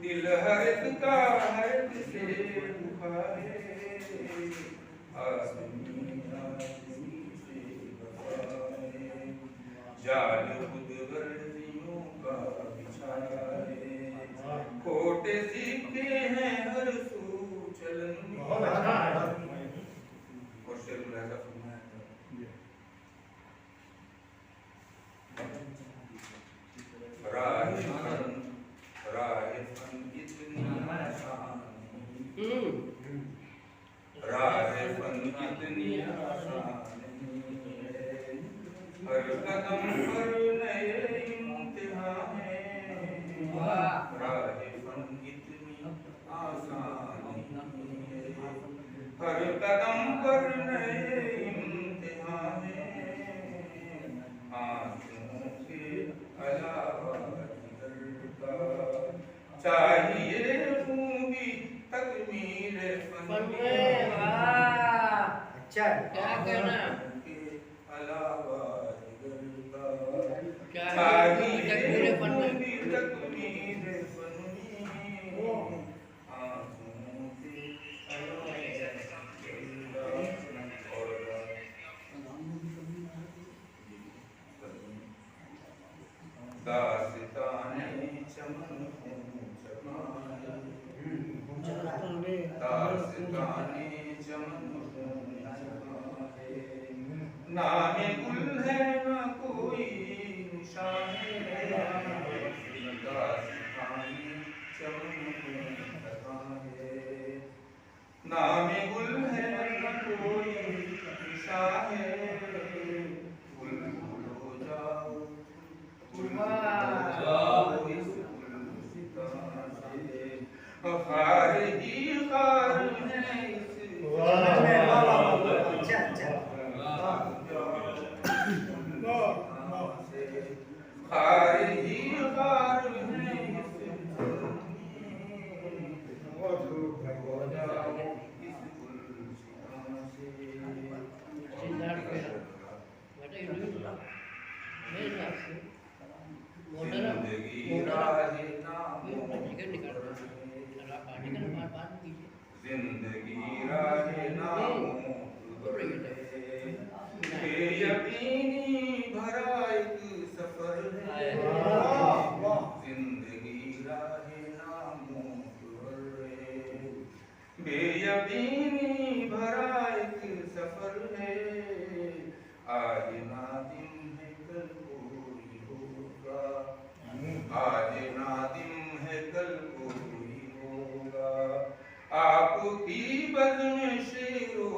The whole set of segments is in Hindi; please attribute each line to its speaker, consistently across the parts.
Speaker 1: दिल हर्ष का हर्ष से उखाड़े, आदमी आदमी से बफाए, जाल खुद गर्जियों का बिछाए, खोटे सिक्के हैं हर सू चलन में। और शेर में ऐसा सुना है, राह फन कितनी आसान, राह फन कितनी आसान है, हर कदम पर नए इम्तिहान हैं, राह फन कितनी आसान है, हर कदम पर नए इम्तिहान हैं, आंसुओं के अलावा चाहिए खूबी तकमील फन में।
Speaker 2: अच्छा क्या कहना
Speaker 1: के अलावा
Speaker 2: चाहिए
Speaker 1: खूबी तकमील फन में, आंसुओं के दास्ताने चमन दास्ताने चमन नामे गुल है न कोई निशान है, दास्ताने चमन है, नामे गुल है न कोई निशान है, गुल हो जाओ खार ही खार है इस खार ही खार है इस जिंदगी राहे नामों बेयकीनी भरा एक सफर है, जिंदगी राहे नामों है, बेयकीनी भरा एक सफर है, आज नादिम है कल कोई होगा, आज नादिम है कल कोई होगा, आपकी बद में शेरो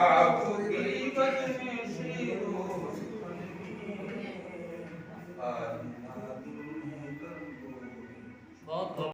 Speaker 1: आपकी बद में शेरो